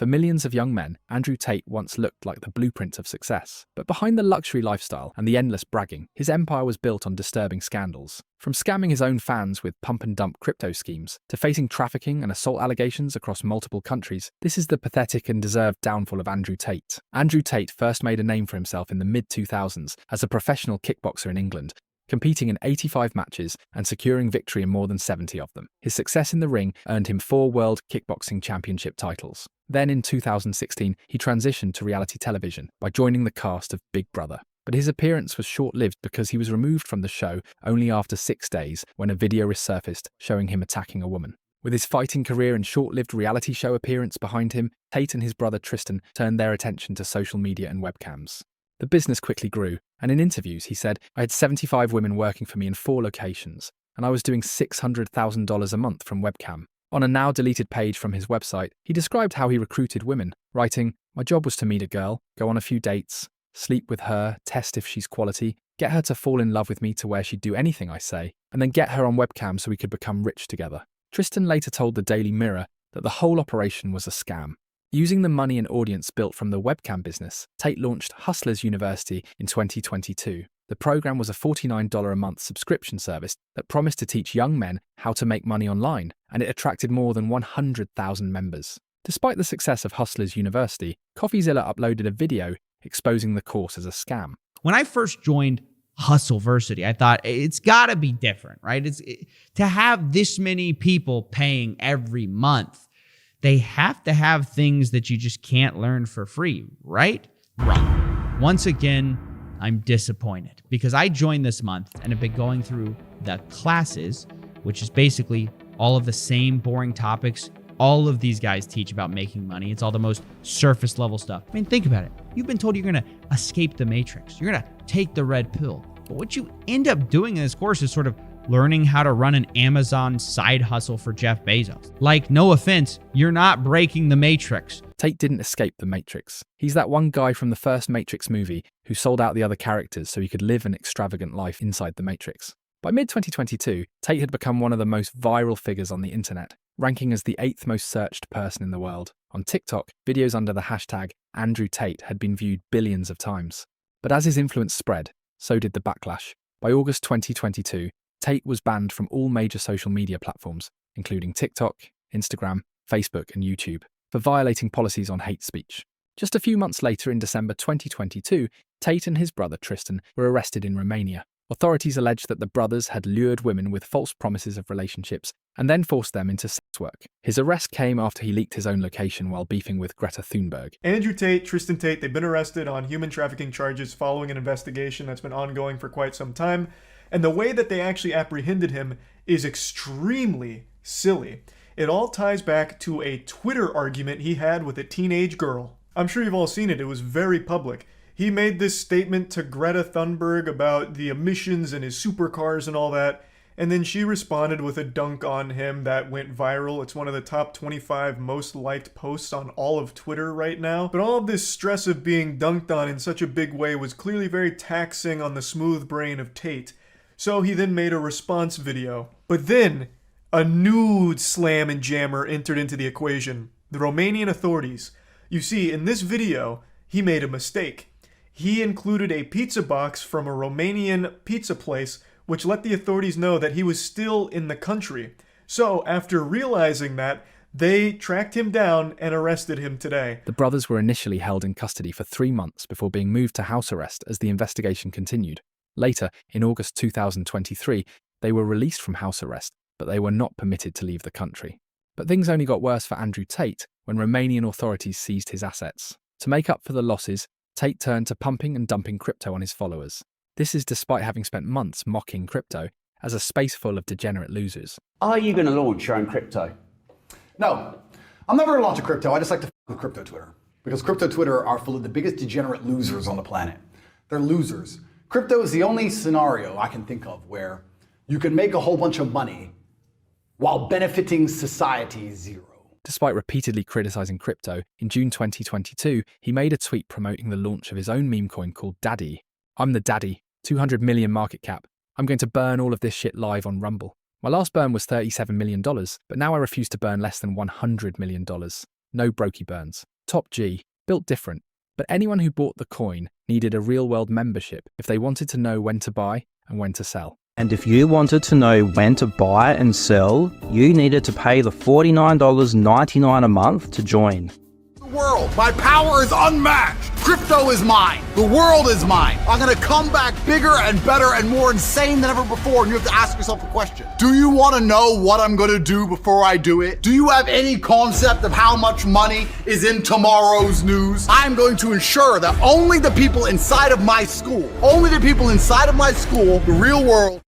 For millions of young men, Andrew Tate once looked like the blueprint of success. But behind the luxury lifestyle and the endless bragging, his empire was built on disturbing scandals. From scamming his own fans with pump-and-dump crypto schemes, to facing trafficking and assault allegations across multiple countries, this is the pathetic and deserved downfall of Andrew Tate. Andrew Tate first made a name for himself in the mid-2000s as a professional kickboxer in England, competing in 85 matches and securing victory in more than 70 of them. His success in the ring earned him 4 World Kickboxing Championship titles. Then in 2016, he transitioned to reality television by joining the cast of Big Brother. But his appearance was short-lived because he was removed from the show only after 6 days when a video resurfaced showing him attacking a woman. With his fighting career and short-lived reality show appearance behind him, Tate and his brother Tristan turned their attention to social media and webcams. The business quickly grew, and in interviews he said, "I had 75 women working for me in 4 locations, and I was doing $600,000 a month from webcam." On a now-deleted page from his website, he described how he recruited women, writing, "My job was to meet a girl, go on a few dates, sleep with her, test if she's quality, get her to fall in love with me to where she'd do anything I say, and then get her on webcam so we could become rich together." Tristan later told the Daily Mirror that the whole operation was a scam. Using the money and audience built from the webcam business, Tate launched Hustlers University in 2022. The program was a $49 a month subscription service that promised to teach young men how to make money online, and it attracted more than 100,000 members. Despite the success of Hustlers University, CoffeeZilla uploaded a video exposing the course as a scam. When I first joined Hustleversity, I thought it's got to be different, right? To have this many people paying every month, they have to have things that you just can't learn for free, right? Wrong. Once again, I'm disappointed because I joined this month and have been going through the classes, which is basically all of the same boring topics all of these guys teach about making money. It's all the most surface level stuff. I mean, think about it. You've been told you're going to escape the matrix. You're going to take the red pill. But what you end up doing in this course is sort of learning how to run an Amazon side hustle for Jeff Bezos. Like, no offense, you're not breaking the matrix. Tate didn't escape the Matrix. He's that one guy from the first Matrix movie who sold out the other characters so he could live an extravagant life inside the Matrix. By mid-2022, Tate had become one of the most viral figures on the internet, ranking as the 8th most searched person in the world. On TikTok, videos under the hashtag Andrew Tate had been viewed billions of times. But as his influence spread, so did the backlash. By August 2022, Tate was banned from all major social media platforms, including TikTok, Instagram, Facebook, and YouTube, for violating policies on hate speech. Just a few months later, in December 2022, Tate and his brother Tristan were arrested in Romania. Authorities alleged that the brothers had lured women with false promises of relationships and then forced them into sex work. His arrest came after he leaked his own location while beefing with Greta Thunberg. Andrew Tate, Tristan Tate, they've been arrested on human trafficking charges following an investigation that's been ongoing for quite some time. And the way that they actually apprehended him is extremely silly. It all ties back to a Twitter argument he had with a teenage girl. I'm sure you've all seen it. It was very public. He made this statement to Greta Thunberg about the emissions and his supercars and all that, and then she responded with a dunk on him that went viral. It's one of the top 25 most liked posts on all of Twitter right now. But all of this stress of being dunked on in such a big way was clearly very taxing on the smooth brain of Tate. So he then made a response video. But then, a new slam and jammer entered into the equation. The Romanian authorities. You see, in this video, he made a mistake. He included a pizza box from a Romanian pizza place, which let the authorities know that he was still in the country. So, after realizing that, they tracked him down and arrested him today. The brothers were initially held in custody for 3 months before being moved to house arrest as the investigation continued. Later, in August 2023, they were released from house arrest, but they were not permitted to leave the country. But things only got worse for Andrew Tate when Romanian authorities seized his assets. To make up for the losses, Tate turned to pumping and dumping crypto on his followers. This is despite having spent months mocking crypto as a space full of degenerate losers. Are you going to launch your own crypto? No, I'm never going to launch a crypto. I just like to with crypto Twitter. Because crypto Twitter are full of the biggest degenerate losers on the planet. They're losers. Crypto is the only scenario I can think of where you can make a whole bunch of money while benefiting society zero. Despite repeatedly criticizing crypto, in June 2022, he made a tweet promoting the launch of his own meme coin called Daddy. "I'm the daddy, 200 million market cap. I'm going to burn all of this shit live on Rumble. My last burn was $37 million, but now I refuse to burn less than $100 million. no brokey burns. Top G, built different. But anyone who bought the coin needed a real-world membership if they wanted to know when to buy and when to sell. And if you wanted to know when to buy and sell, you needed to pay the $49.99 a month to join. World. My power is unmatched. Crypto is mine. The world is mine. I'm going to come back bigger and better and more insane than ever before. And you have to ask yourself a question. Do you want to know what I'm going to do before I do it? Do you have any concept of how much money is in tomorrow's news? I'm going to ensure that only the people inside of my school, the real world,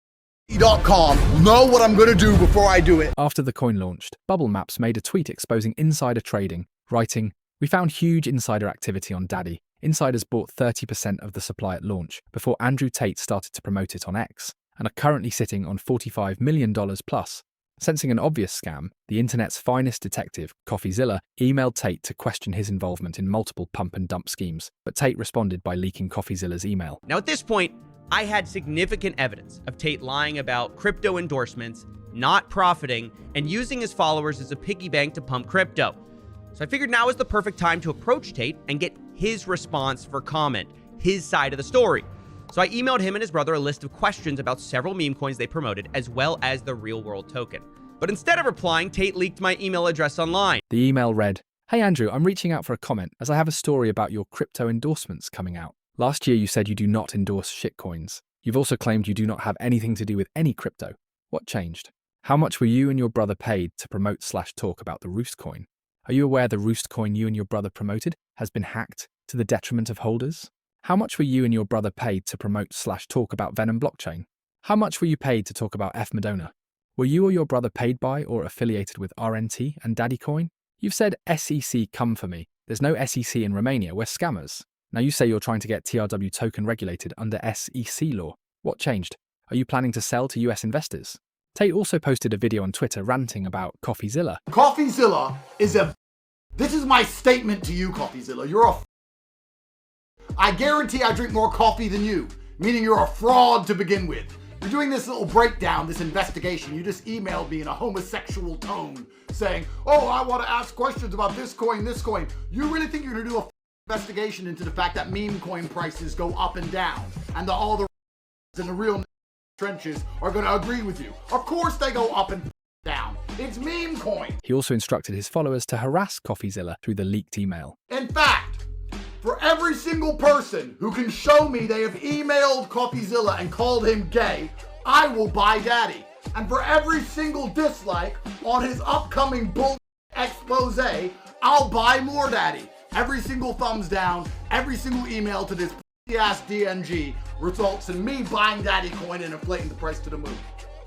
.com know what I'm going to do before I do it. After the coin launched, Bubble Maps made a tweet exposing insider trading, writing, "We found huge insider activity on Daddy. Insiders bought 30% of the supply at launch before Andrew Tate started to promote it on X and are currently sitting on $45 million plus." Sensing an obvious scam, the internet's finest detective, CoffeeZilla, emailed Tate to question his involvement in multiple pump and dump schemes, but Tate responded by leaking CoffeeZilla's email. Now, at this point, I had significant evidence of Tate lying about crypto endorsements, not profiting, and using his followers as a piggy bank to pump crypto. So I figured now is the perfect time to approach Tate and get his response for comment, his side of the story. So I emailed him and his brother a list of questions about several meme coins they promoted, as well as the real world token. But instead of replying, Tate leaked my email address online. The email read, "Hey Andrew, I'm reaching out for a comment as I have a story about your crypto endorsements coming out. Last year you said you do not endorse shitcoins. You've also claimed you do not have anything to do with any crypto. What changed? How much were you and your brother paid to promote/talk about the Roost coin? Are you aware the Roost coin you and your brother promoted has been hacked to the detriment of holders? How much were you and your brother paid to promote/talk about Venom blockchain? How much were you paid to talk about F Madonna? Were you or your brother paid by or affiliated with RNT and Daddy Coin? You've said SEC come for me. There's no SEC in Romania, we're scammers. Now you say you're trying to get TRW token regulated under SEC law. What changed? Are you planning to sell to US investors?" Tate also posted a video on Twitter ranting about CoffeeZilla. CoffeeZilla is this is my statement to you, CoffeeZilla. You're a I guarantee I drink more coffee than you, meaning you're a fraud to begin with. You're doing this little breakdown, this investigation. You just emailed me in a homosexual tone saying, "Oh, I want to ask questions about this coin, this coin." You really think you're going to do a investigation into the fact that meme coin prices go up and down and all the in the real trenches are going to agree with you? Of course they go up and down. It's meme coin. He also instructed his followers to harass CoffeeZilla through the leaked email. In fact, for every single person who can show me they have emailed CoffeeZilla and called him gay, I will buy Daddy. And for every single dislike on his upcoming bull expose, I'll buy more Daddy. Every single thumbs down, every single email to this ass DNG results in me buying Daddy coin and inflating the price to the moon.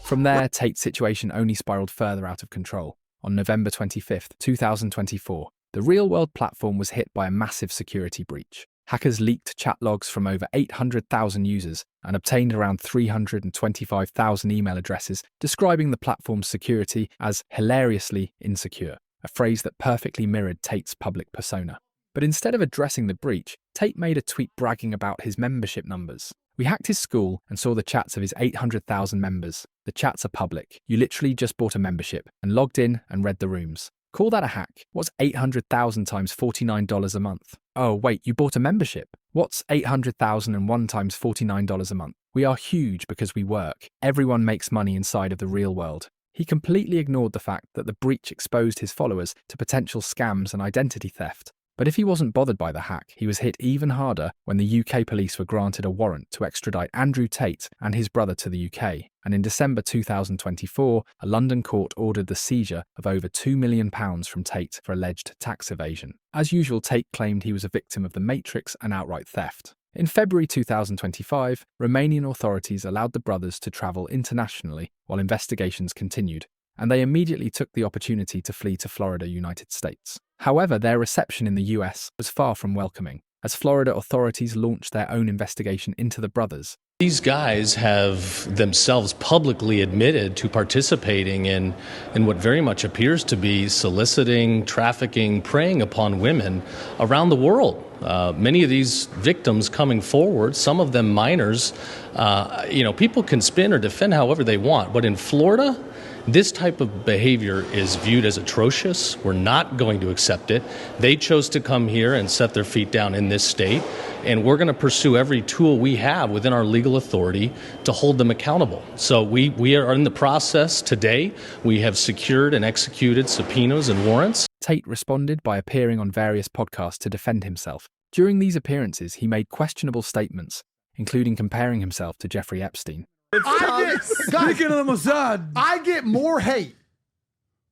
From there, Tate's situation only spiraled further out of control. On November 25th, 2024, the real-world platform was hit by a massive security breach. Hackers leaked chat logs from over 800,000 users and obtained around 325,000 email addresses, describing the platform's security as hilariously insecure, a phrase that perfectly mirrored Tate's public persona. But instead of addressing the breach, Tate made a tweet bragging about his membership numbers. "We hacked his school and saw the chats of his 800,000 members. The chats are public. You literally just bought a membership and logged in and read the rooms. Call that a hack? What's 800,000 times $49 a month? Oh, wait, you bought a membership? What's 800,001 times $49 a month? We are huge because we work. Everyone makes money inside of the real world." He completely ignored the fact that the breach exposed his followers to potential scams and identity theft. But if he wasn't bothered by the hack, he was hit even harder when the UK police were granted a warrant to extradite Andrew Tate and his brother to the UK. And in December 2024, a London court ordered the seizure of over £2 million from Tate for alleged tax evasion. As usual, Tate claimed he was a victim of the Matrix and outright theft. In February 2025, Romanian authorities allowed the brothers to travel internationally while investigations continued, and they immediately took the opportunity to flee to Florida, United States. However, their reception in the US was far from welcoming, as Florida authorities launched their own investigation into the brothers. These guys have themselves publicly admitted to participating in what very much appears to be soliciting, trafficking, preying upon women around the world. Many of these victims coming forward, some of them minors, people can spin or defend however they want, but in Florida, This type of behavior is viewed as atrocious. We're not going to accept it. They chose to come here and set their feet down in this state, and we're going to pursue every tool we have within our legal authority to hold them accountable. So we are in the process today. We have secured and executed subpoenas and warrants. Tate responded by appearing on various podcasts to defend himself. During these appearances, he made questionable statements, including comparing himself to Jeffrey Epstein. Speaking of the Mossad, I get more hate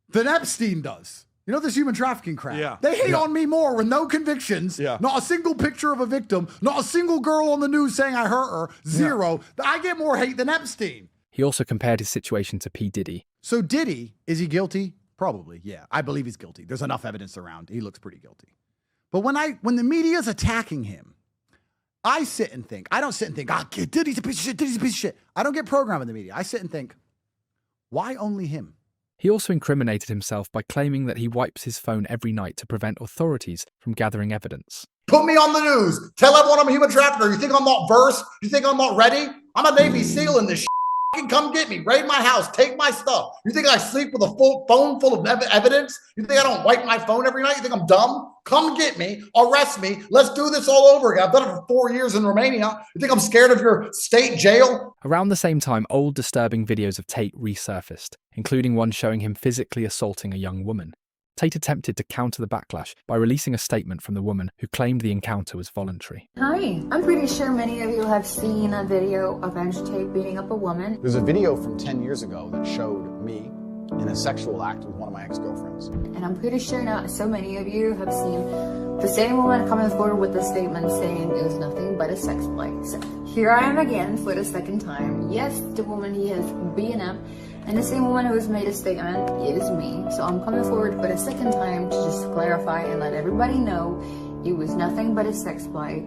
than Epstein does. You know this human trafficking crap? Yeah. They hate on me more with no convictions, not a single picture of a victim, not a single girl on the news saying I hurt her, zero. I get more hate than Epstein. He also compared his situation to P. Diddy. So Diddy, is he guilty? Probably, yeah. I believe he's guilty. There's enough evidence around. He looks pretty guilty. But when the media's attacking him, I sit and think. I don't sit and think, Diddy's a piece of shit, Diddy's a piece of shit. I don't get programmed in the media. I sit and think, why only him? He also incriminated himself by claiming that he wipes his phone every night to prevent authorities from gathering evidence. Put me on the news. Tell everyone I'm a human trafficker. You think I'm not versed? You think I'm not ready? I'm a Navy SEAL in this shit. Come get me. Raid my house. Take my stuff. You think I sleep with a full phone full of evidence? You think I don't wipe my phone every night? You think I'm dumb? Come get me. Arrest me. Let's do this all over again. I've done it for 4 years in Romania. You think I'm scared of your state jail? Around the same time, old disturbing videos of Tate resurfaced, including one showing him physically assaulting a young woman. Tate attempted to counter the backlash by releasing a statement from the woman who claimed the encounter was voluntary. Hi, I'm pretty sure many of you have seen a video of Andrew Tate beating up a woman. There's a video from 10 years ago that showed me in a sexual act with one of my ex-girlfriends. And I'm pretty sure not so many of you have seen the same woman coming forward with a statement saying it was nothing but a sex play. So here I am again for the second time. Yes, the woman he has beaten up, and the same woman who has made a statement is me. So I'm coming forward for the second time to just clarify and let everybody know it was nothing but a sex play.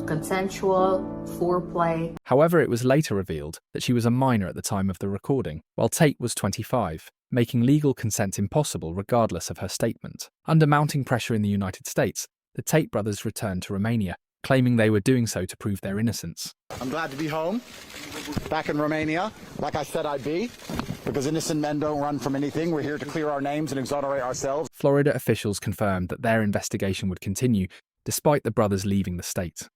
Consensual foreplay. However, it was later revealed that she was a minor at the time of the recording, while Tate was 25, making legal consent impossible regardless of her statement. Under mounting pressure in the United States, the Tate brothers returned to Romania, claiming they were doing so to prove their innocence. I'm glad to be home, back in Romania, like I said I'd be, because innocent men don't run from anything. We're here to clear our names and exonerate ourselves. Florida officials confirmed that their investigation would continue, despite the brothers leaving the state.